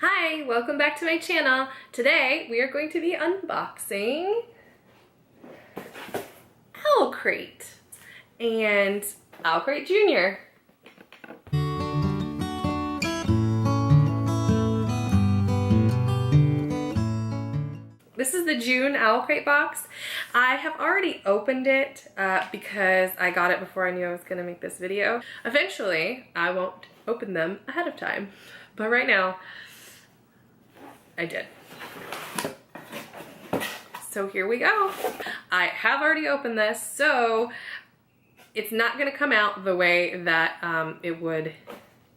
Hi, welcome back to my channel. Today we are going to be unboxing Owlcrate and OwlcrateJR. This is the June Owlcrate box. I have already opened it because I got it before I knew I was going to make this video. Eventually, I won't open them ahead of time, but right now, I did. So here we go. I have already opened this, so it's not going to come out the way that it would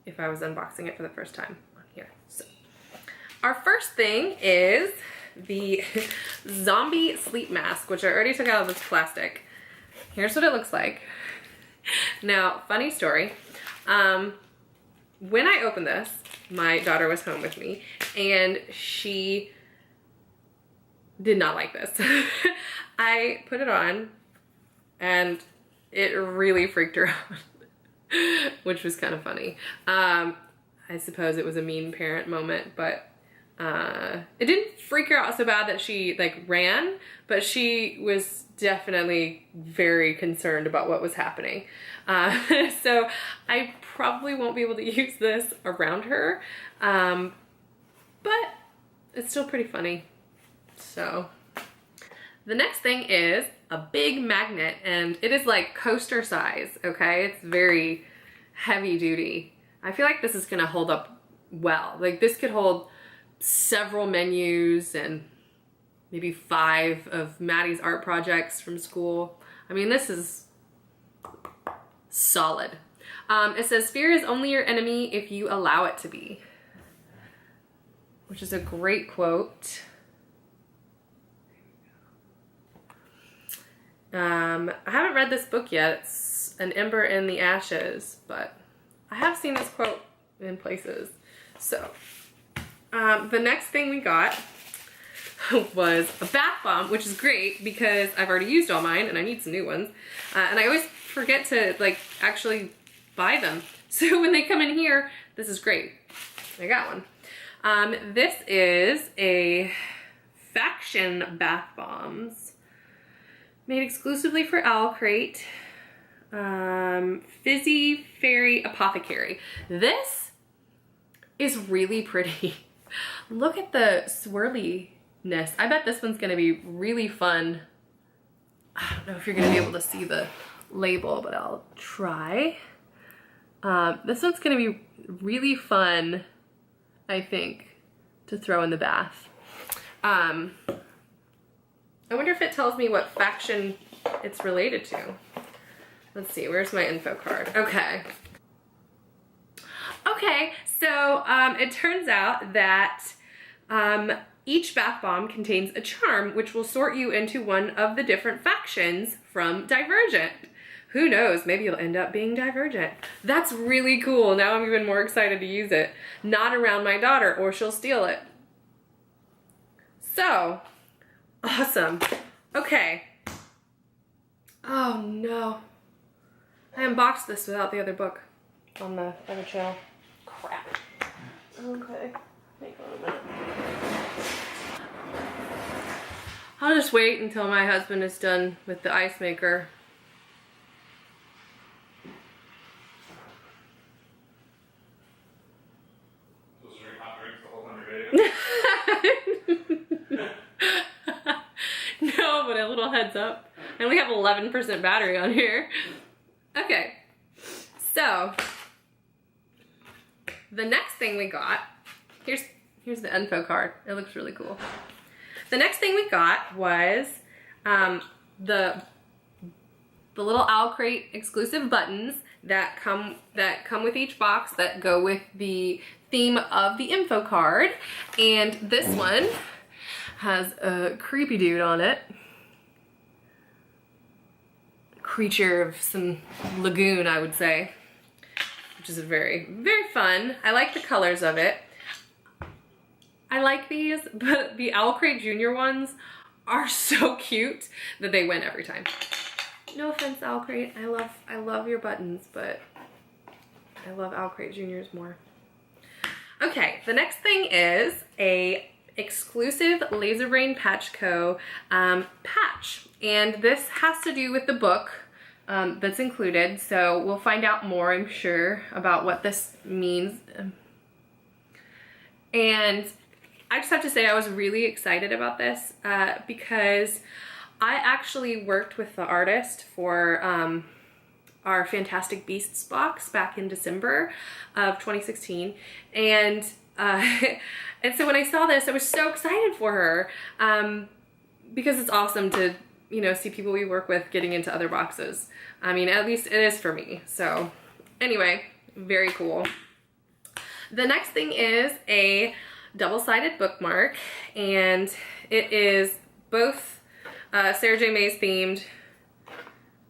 if I was unboxing it for the first time on here. So our first thing is the zombie sleep mask, which I already took out of this plastic. Here's what it looks like. Now, funny story. When I opened this, my daughter was home with me, and she did not like this. I put it on, and it really freaked her out, which was kind of funny. I suppose it was a mean parent moment, but it didn't freak her out so bad that she like ran, but she was definitely very concerned about what was happening. So I probably won't be able to use this around her, but it's still pretty funny. So the next thing is a big magnet, and it is like coaster size, okay? It's very heavy duty. I feel like this is gonna hold up well. Like this could hold several menus and maybe 5 of Maddie's art projects from school. I mean, this is solid. It says, fear is only your enemy if you allow it to be, which is a great quote. I haven't read this book yet. It's An Ember in the Ashes, but I have seen this quote in places. So the next thing we got was a bath bomb, which is great because I've already used all mine and I need some new ones. And I always forget to like actually buy them. So when they come in here, this is great. I got one. This is a Faction bath bombs made exclusively for Owlcrate. Fizzy Fairy Apothecary. This is really pretty. Look at the swirliness. I bet this one's gonna be really fun. I don't know if you're gonna be able to see the label, but I'll try. This one's gonna be really fun, I think, to throw in the bath. I wonder if it tells me what faction it's related to. Let's see, where's my info card? Okay. Okay, so it turns out that each bath bomb contains a charm which will sort you into one of the different factions from Divergent. Who knows, maybe you'll end up being Divergent. That's really cool. Now I'm even more excited to use it. Not around my daughter or she'll steal it. So, awesome. Okay. Oh no. I unboxed this without the other book on the other channel. Crap. Okay. Hang on a minute. I'll just wait until my husband is done with the ice maker. Supposed to drink hot drinks the whole time you're video? No, but a little heads up. I only have 11% battery on here. Okay. So, the next thing we got, here's the info card. It looks really cool. The next thing we got was the little Owlcrate exclusive buttons that come with each box that go with the theme of the info card. And this one has a creepy dude on it. Creature of some lagoon, I would say, which is very, very fun. I like the colors of it. I like these, but the OwlcrateJR ones are so cute that they win every time. No offense, Owlcrate. I love your buttons, but I love OwlcrateJR's more. Okay, the next thing is a exclusive Laser Brain Patch Co. Patch. And this has to do with the book that's included. So we'll find out more, I'm sure, about what this means. And I just have to say I was really excited about this because I actually worked with the artist for our Fantastic Beasts box back in December of 2016. And and so when I saw this, I was so excited for her because it's awesome to, you know, see people we work with getting into other boxes. I mean, at least it is for me. So anyway, very cool. The next thing is a double-sided bookmark, and it is both Sarah J. Maas themed,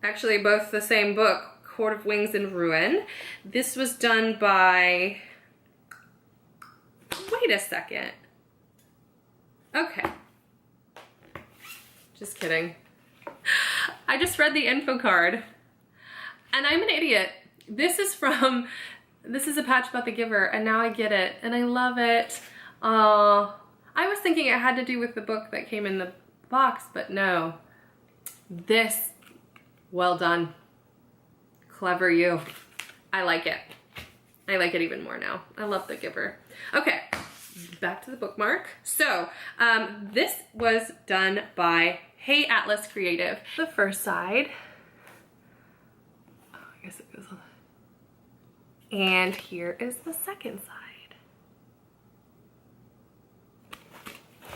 actually both the same book, Court of Wings and Ruin. This was done by, wait a second. Okay. Just kidding. I just read the info card and I'm an idiot. This is a patch about the giver, and now I get it and I love it. I was thinking it had to do with the book that came in the box, but no. This, well done. Clever you. I like it. I like it even more now. I love the giver. Okay, back to the bookmark. So this was done by Hey Atlas Creative. The first side, oh, I guess it goes on. And here is the second side.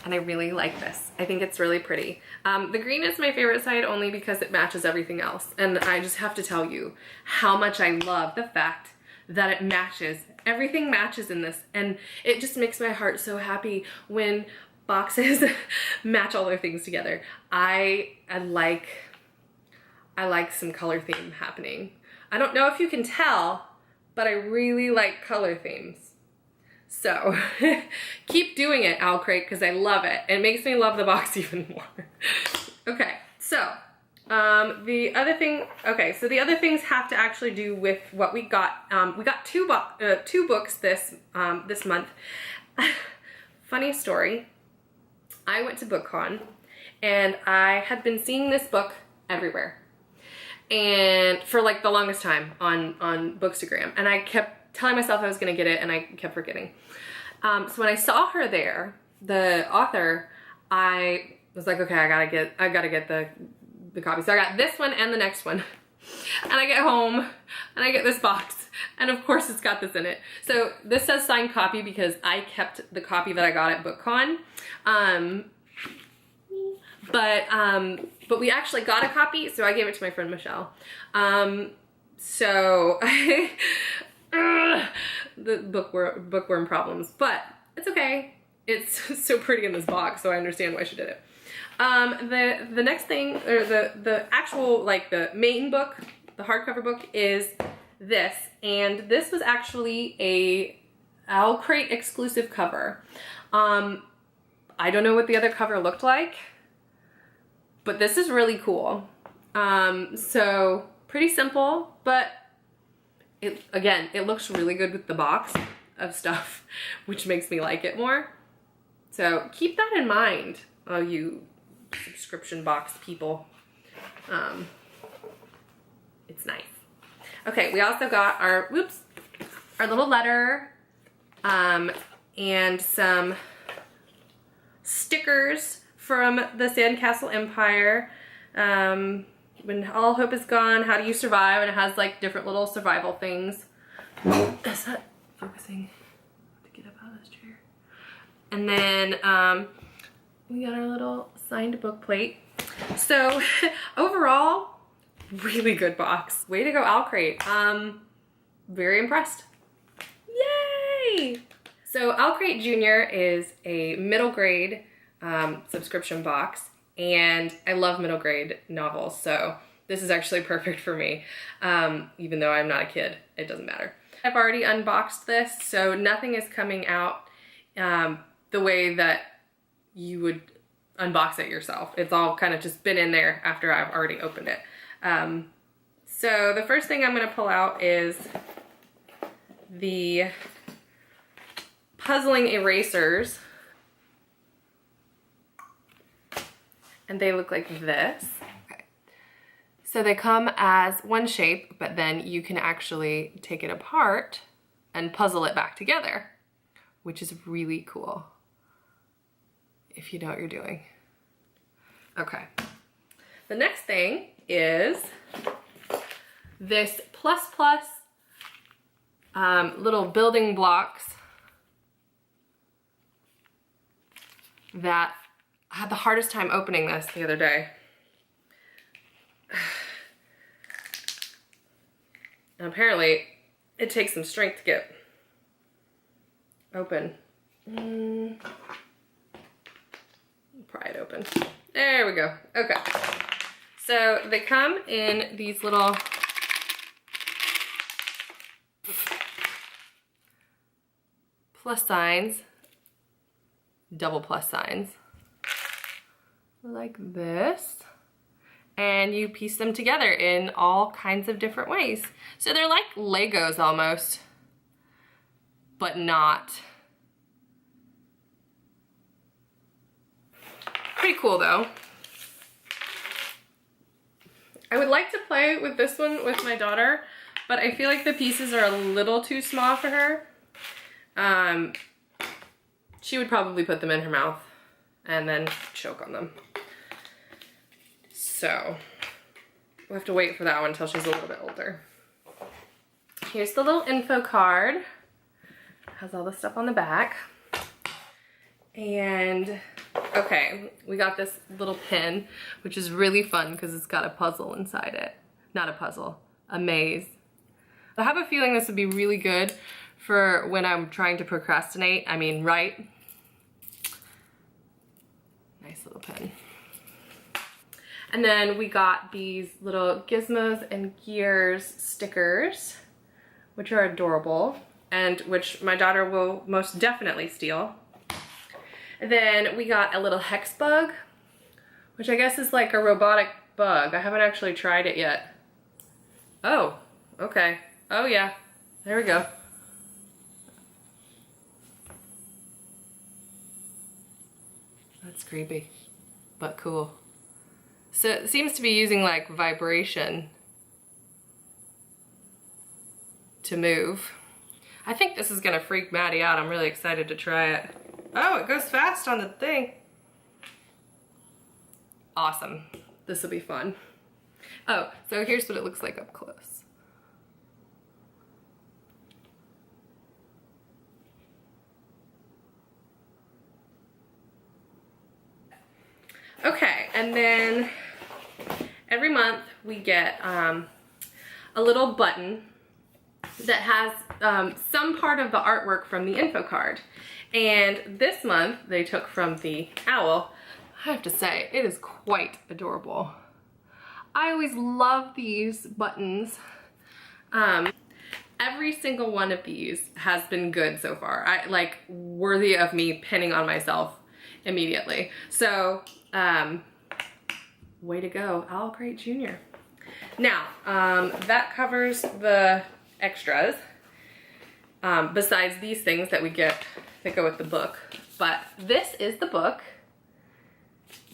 And I really like this. I think it's really pretty. The green is my favorite side only because it matches everything else. And I just have to tell you how much I love the fact that it matches. Everything matches in this. And it just makes my heart so happy when boxes match all their things together. I like some color theme happening. I don't know if you can tell, but I really like color themes. So keep doing it, Owlcrate, because I love it. It makes me love the box even more. Okay, so the other thing, okay, so the other things have to actually do with what we got. We got two books this month. Funny story. I went to BookCon and I had been seeing this book everywhere, and for like the longest time on Bookstagram, and I kept telling myself I was gonna get it and I kept forgetting. So when I saw her there, the author, I was like, okay, I gotta get the copy. So I got this one and the next one. And I get home and I get this box, and of course it's got this in it. So this says signed copy because I kept the copy that I got at BookCon. But we actually got a copy, so I gave it to my friend Michelle. So the bookworm problems, but it's okay. It's so pretty in this box, so I understand why she did it. The next thing, or the actual, like the main book, the hardcover book, is this, and this was actually a Owlcrate exclusive cover. I don't know what the other cover looked like, but this is really cool. So pretty simple, but it looks really good with the box of stuff, which makes me like it more. So keep that in mind, oh, you subscription box people. It's nice. Okay, we also got our little letter, and some stickers from the Sandcastle Empire. When all hope is gone, how do you survive? And it has like different little survival things. Is that focusing? To get up out of this chair. And then we got our little signed book plate. So overall, really good box. Way to go, Owlcrate. Very impressed. Yay! So Owlcrate Jr. is a middle grade subscription box, and I love middle grade novels, so this is actually perfect for me. Even though I'm not a kid, it doesn't matter. I've already unboxed this, so nothing is coming out the way that you would unbox it yourself. It's all kind of just been in there after I've already opened it. So the first thing I'm going to pull out is the puzzling erasers. And they look like this. Okay. So they come as one shape, but then you can actually take it apart and puzzle it back together, which is really cool if you know what you're doing. Okay. The next thing is this little building blocks that I had the hardest time opening this the other day. And apparently it takes some strength to get open. Pry it open. There we go. Okay. So they come in these little plus signs, double plus signs, like this. And you piece them together in all kinds of different ways. So they're like Legos almost, but not. Pretty cool though. I would like to play with this one with my daughter, but I feel like the pieces are a little too small for her. She would probably put them in her mouth and then choke on them. So we'll have to wait for that one until she's a little bit older. Here's the little info card. Has all the stuff on the back. And okay, we got this little pin, which is really fun because it's got a puzzle inside it. Not a puzzle, a maze. I have a feeling this would be really good for when I'm trying to procrastinate. I mean, right? Nice little pin. And then we got these little gizmos and gears stickers, which are adorable and which my daughter will most definitely steal. And then we got a little hex bug, which I guess is like a robotic bug. I haven't actually tried it yet. Oh, okay. Oh yeah, there we go. That's creepy, but cool. So it seems to be using like vibration to move. I think this is gonna freak Maddie out. I'm really excited to try it. Oh, it goes fast on the thing. Awesome. This will be fun. Oh, so here's what it looks like up close. Okay, and then every month we get a little button that has some part of the artwork from the info card. And this month they took from the owl. I have to say, it is quite adorable. I always love these buttons. Every single one of these has been good so far. Like worthy of me pinning on myself immediately. So, way to go, Owlcrate Jr. Now, that covers the extras, besides these things that we get that go with the book. But this is the book,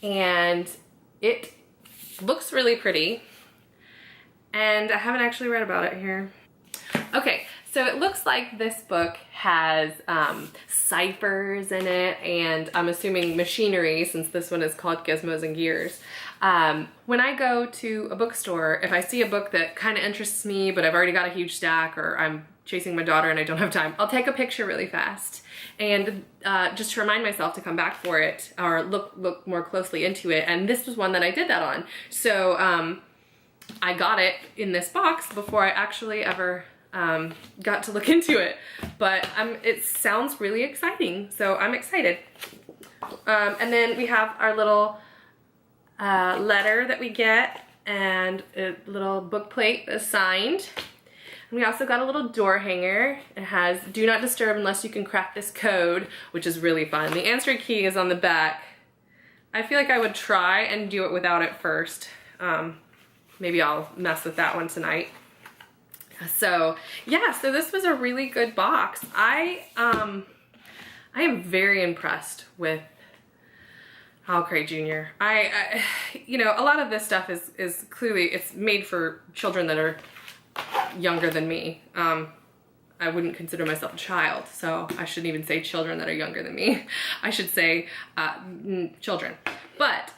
and it looks really pretty, and I haven't actually read about it here. Okay, so it looks like this book has ciphers in it, and I'm assuming machinery, since this one is called Gizmos and Gears. When I go to a bookstore, if I see a book that kind of interests me, but I've already got a huge stack, or I'm chasing my daughter and I don't have time, I'll take a picture really fast, and just to remind myself to come back for it, or look more closely into it, and this was one that I did that on. So I got it in this box before I actually ever got to look into it, but it sounds really exciting, so I'm excited. And then we have our little letter that we get, and a little book plate that's signed. And we also got a little door hanger. It has "Do not disturb unless you can crack this code," which is really fun. The answer key is on the back. I feel like I would try and do it without it first. Maybe I'll mess with that one tonight. So yeah, so this was a really good box. I I am very impressed with Owlcrate Jr. You know, a lot of this stuff is clearly, it's made for children that are younger than me. I wouldn't consider myself a child, so I shouldn't even say children that are younger than me. I should say children. But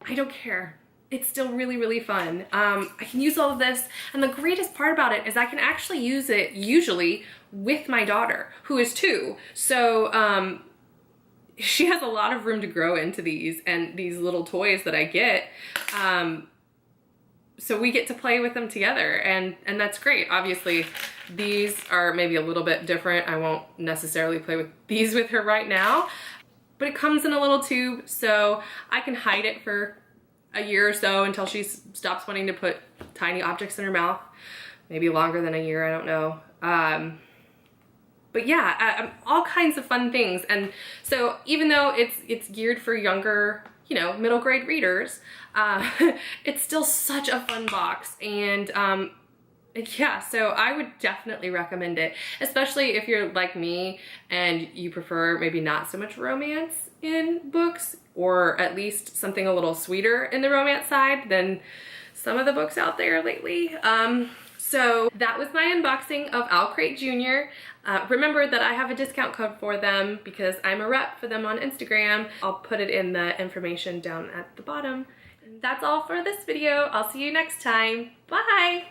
I don't care. It's still really, really fun. I can use all of this, and the greatest part about it is I can actually use it usually with my daughter, who is 2. So she has a lot of room to grow into these and these little toys that I get. So we get to play with them together, and that's great. Obviously, these are maybe a little bit different. I won't necessarily play with these with her right now, but it comes in a little tube, so I can hide it for a year or so until she stops wanting to put tiny objects in her mouth. Maybe longer than a year, I don't know. But yeah, all kinds of fun things. And so even though it's geared for younger, you know, middle grade readers, it's still such a fun box. And yeah, so I would definitely recommend it, especially if you're like me and you prefer maybe not so much romance in books, or at least something a little sweeter in the romance side than some of the books out there lately. So that was my unboxing of Owlcrate Jr. Remember that I have a discount code for them because I'm a rep for them on Instagram. I'll put it in the information down at the bottom. That's all for this video. I'll see you next time. Bye!